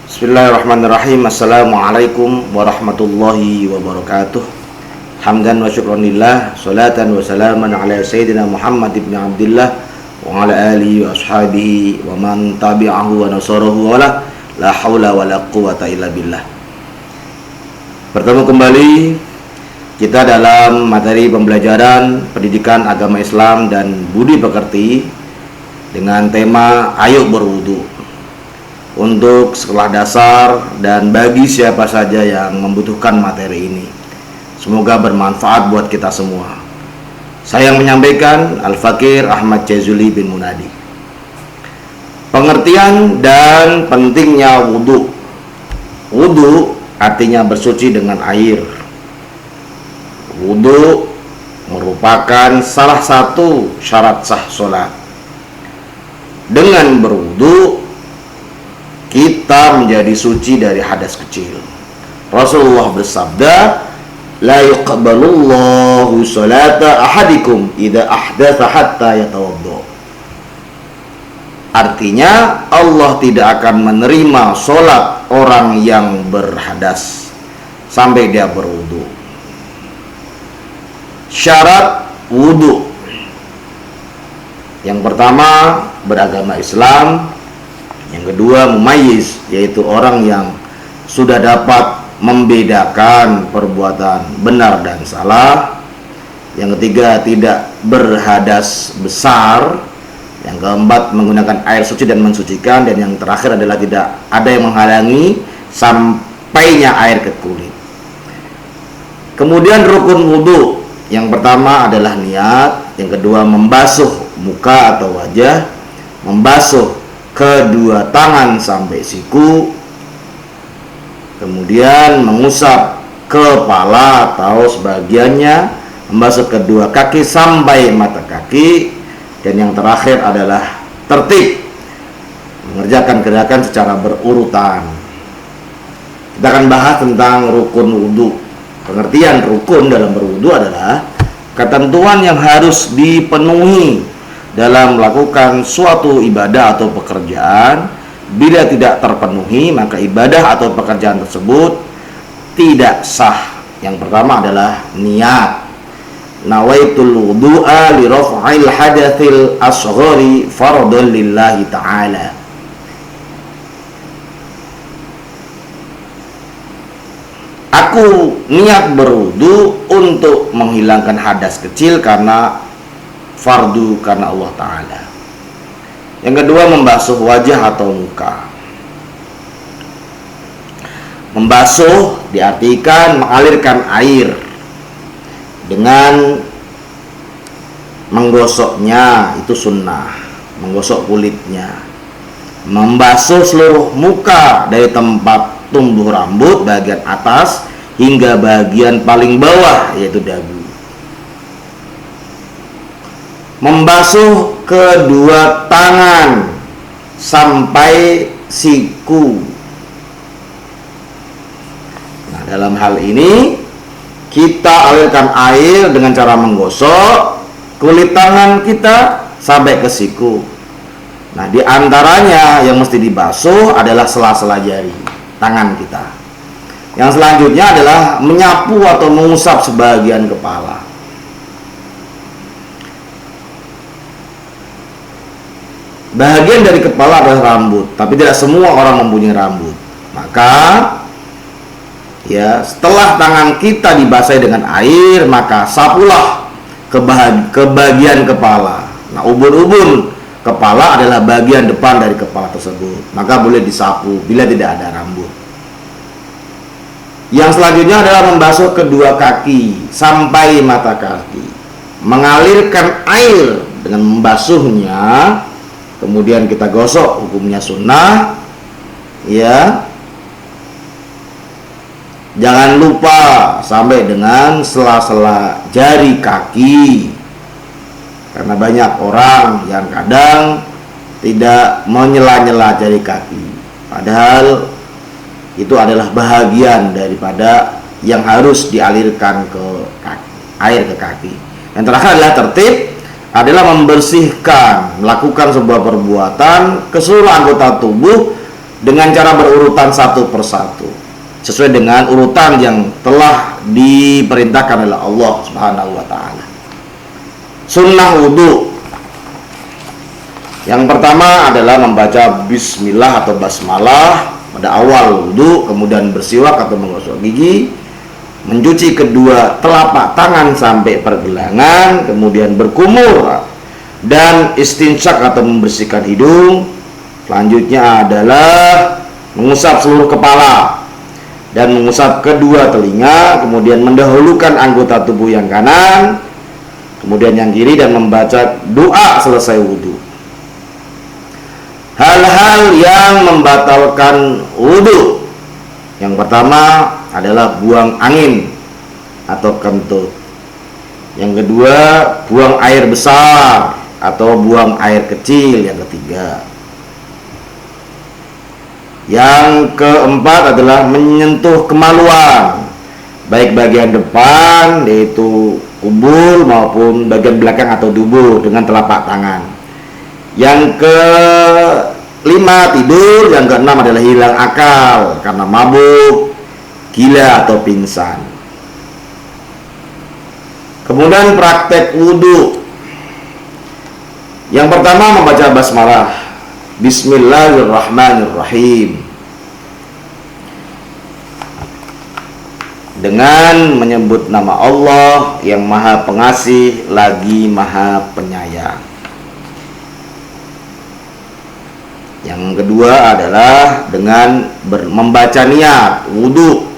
Bismillahirrahmanirrahim. Assalamualaikum warahmatullahi wabarakatuh. Hamdan wa syukran lillah, salatan wa salaman ala sayyidina Muhammad ibn Abdullah wa ala alihi wa ashabihi wa man tabi'ahu wa nasarahu wa la hawla wa la quwata illa billah. Bertemu kembali kita dalam materi pembelajaran pendidikan agama Islam dan budi pekerti dengan tema Ayo Berwudu untuk sekolah dasar dan bagi siapa saja yang membutuhkan materi ini. Semoga bermanfaat buat kita semua. Saya yang menyampaikan Al-Fakir Ahmad Jazuli bin Munadi. Pengertian dan pentingnya wudu. Wudu artinya bersuci dengan air. Wudu merupakan salah satu syarat sah sholat. Dengan berwudu kita menjadi suci dari hadas kecil. Rasulullah bersabda, la yuqbalullahu salata ahadikum idza ahdatsa hatta yatawadda. Artinya Allah tidak akan menerima sholat orang yang berhadas sampai dia berwudu. Syarat wudu. Yang pertama, beragama Islam. Yang kedua, mumayyiz, yaitu orang yang sudah dapat membedakan perbuatan benar dan salah. Yang ketiga, tidak berhadas besar. Yang keempat, menggunakan air suci dan mensucikan. Dan yang terakhir adalah tidak ada yang menghalangi sampainya air ke kulit. Kemudian rukun wudu. Yang pertama adalah niat. Yang kedua, membasuh muka atau wajah, membasuh kedua tangan sampai siku, kemudian mengusap kepala atau sebagiannya, membasuh kedua kaki sampai mata kaki, dan yang terakhir adalah tertib, mengerjakan gerakan secara berurutan. Kita akan bahas tentang rukun wudu. Pengertian rukun dalam berwudu adalah ketentuan yang harus dipenuhi dalam melakukan suatu ibadah atau pekerjaan. Bila tidak terpenuhi, maka ibadah atau pekerjaan tersebut tidak sah. Yang pertama adalah niat. Nawaitul wudu'a li raf'il hadatsil asghari fardhan lillahi ta'ala. Aku niat berwudu untuk menghilangkan hadas kecil karena fardu karena Allah Ta'ala. Yang kedua, membasuh wajah atau muka. Membasuh diartikan mengalirkan air dengan menggosoknya, itu sunnah, menggosok kulitnya. Membasuh seluruh muka dari tempat tumbuh rambut bagian atas hingga bagian paling bawah, yaitu dagu. Membasuh kedua tangan sampai siku. Nah, dalam hal ini kita alirkan air dengan cara menggosok kulit tangan kita sampai ke siku. Nah, di antaranya yang mesti dibasuh adalah sela-sela jari tangan kita. Yang selanjutnya adalah menyapu atau mengusap sebagian kepala. Bagian dari kepala adalah rambut, tapi tidak semua orang mempunyai rambut. Maka setelah tangan kita dibasahi dengan air, maka sapulah ke bagian kepala. Nah, ubun-ubun kepala adalah bagian depan dari kepala tersebut, maka boleh disapu bila tidak ada rambut. Yang selanjutnya adalah membasuh kedua kaki sampai mata kaki, mengalirkan air dengan membasuhnya. Kemudian kita gosok, hukumnya sunnah. Jangan lupa sampai dengan sela-sela jari kaki, karena banyak orang yang kadang tidak menyela-nyela jari kaki, padahal itu adalah bahagian daripada yang harus dialirkan ke kaki, air ke kaki. Yang terakhir adalah tertib, adalah membersihkan, melakukan sebuah perbuatan ke seluruh anggota tubuh dengan cara berurutan satu persatu sesuai dengan urutan yang telah diperintahkan oleh Allah Subhanahu wa taala. Sunnah wudu. Yang pertama adalah membaca bismillah atau basmalah pada awal wudu, kemudian bersiwak atau menggosok gigi, mencuci kedua telapak tangan sampai pergelangan, kemudian berkumur dan istinsyak atau membersihkan hidung. Selanjutnya adalah mengusap seluruh kepala dan mengusap kedua telinga, kemudian mendahulukan anggota tubuh yang kanan, kemudian yang kiri, dan membaca doa selesai wudhu. Hal-hal yang membatalkan wudhu, yang pertama adalah buang angin atau kentut. Yang kedua, buang air besar atau buang air kecil. Yang ketiga, yang keempat adalah menyentuh kemaluan, baik bagian depan yaitu kubul maupun bagian belakang atau dubur dengan telapak tangan. Yang kelima, tidur. Yang keenam adalah hilang akal karena mabuk, gila atau pingsan. Kemudian praktek wudhu. Yang pertama, membaca basmalah, Bismillahirrahmanirrahim, dengan menyebut nama Allah yang Maha Pengasih lagi Maha Penyayang. Yang kedua adalah dengan membaca niat wudhu,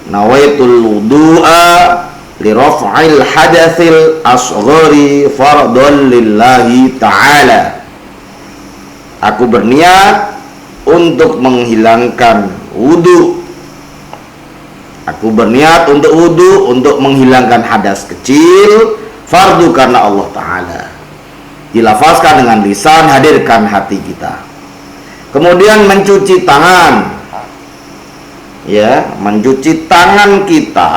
nawaitul wudu'a li raf'il hadatsil asghari fardhan lillahi ta'ala. Aku berniat untuk menghilangkan wudhu. Aku berniat untuk wudhu untuk menghilangkan hadas kecil, fardu karena Allah Ta'ala. Dilafazkan dengan lisan, hadirkan hati kita. Kemudian mencuci tangan. Ya, mencuci tangan kita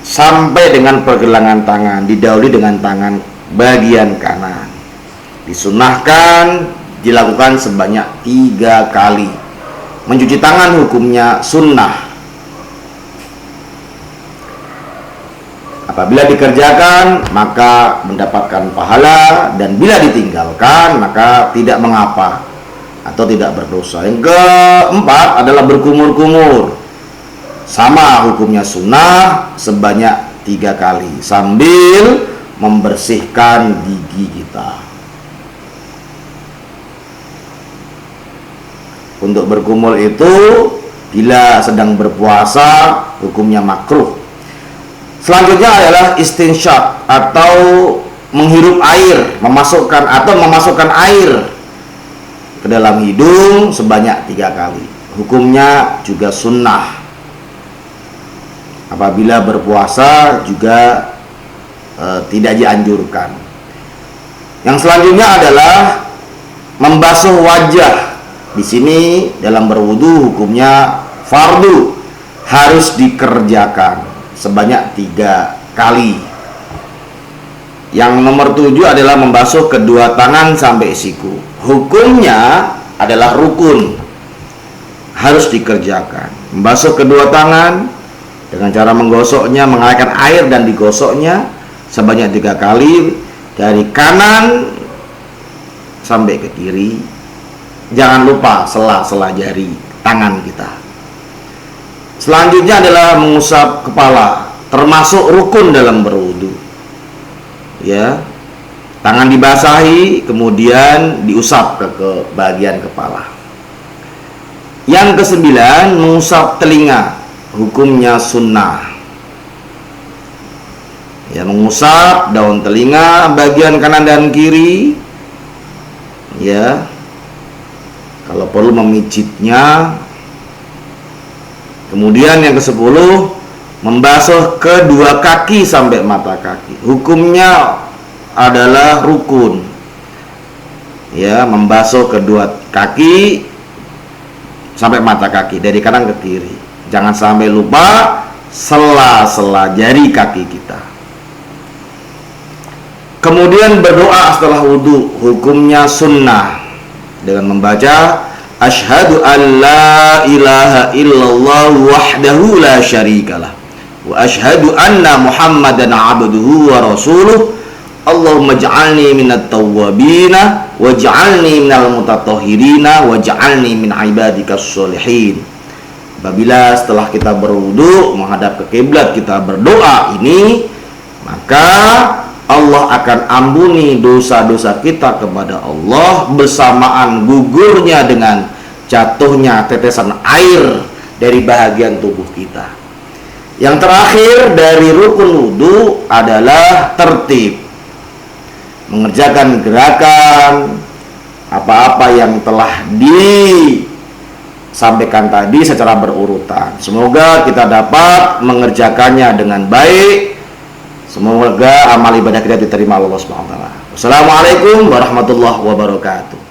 sampai dengan pergelangan tangan, didahului dengan tangan bagian kanan. Disunahkan dilakukan sebanyak 3 kali. Mencuci tangan hukumnya sunnah. Apabila dikerjakan maka mendapatkan pahala, dan bila ditinggalkan maka tidak mengapa atau tidak berdosa. Yang keempat adalah berkumur-kumur. Sama hukumnya sunnah sebanyak 3 kali sambil membersihkan gigi kita. Untuk berkumur itu bila sedang berpuasa hukumnya makruh. Selanjutnya adalah istinsyak atau menghirup air, memasukkan air ke dalam hidung sebanyak 3 kali. Hukumnya juga sunnah. Apabila berpuasa juga tidak dianjurkan. Yang selanjutnya adalah membasuh wajah. Di sini dalam berwudu hukumnya fardu, harus dikerjakan sebanyak 3 kali. Yang nomor 7 adalah membasuh kedua tangan sampai siku. Hukumnya adalah rukun, harus dikerjakan. Membasuh kedua tangan dengan cara menggosoknya, mengalirkan air dan digosoknya sebanyak 3 kali dari kanan sampai ke kiri. Jangan lupa sela-sela jari tangan kita. Selanjutnya adalah mengusap kepala, termasuk rukun dalam berwudu. Ya, tangan dibasahi kemudian diusap ke bagian kepala. Yang kesembilan, mengusap telinga, hukumnya sunnah. Ya, mengusap daun telinga bagian kanan dan kiri. Ya, kalau perlu memijitnya. Kemudian yang ke-10, membasuh kedua kaki sampai mata kaki. Hukumnya adalah rukun. Ya, membasuh kedua kaki sampai mata kaki dari kanan ke kiri. Jangan sampai lupa sela-sela jari kaki kita. Kemudian berdoa setelah wudhu, hukumnya sunnah. dengan membaca asyhadu an la ilaha illallah wahdahu la syarikalah wa asyhadu anna muhammadan abduhu wa rasuluh Allahumma ja'alni minat tawwabina waj'alni minal mutatahhirina waj'alni min ibadikas sholihin. Apabila setelah kita berwudu menghadap ke kiblat kita berdoa ini, maka Allah akan ampuni dosa-dosa kita kepada Allah bersamaan gugurnya dengan jatuhnya tetesan air dari bahagian tubuh kita. Yang terakhir dari rukun wudu adalah tertib, mengerjakan gerakan apa-apa yang telah disampaikan tadi secara berurutan. Semoga kita dapat mengerjakannya dengan baik. Semoga amal ibadah kita diterima Allah Subhanahu wa taala. Wassalamualaikum warahmatullahi wabarakatuh.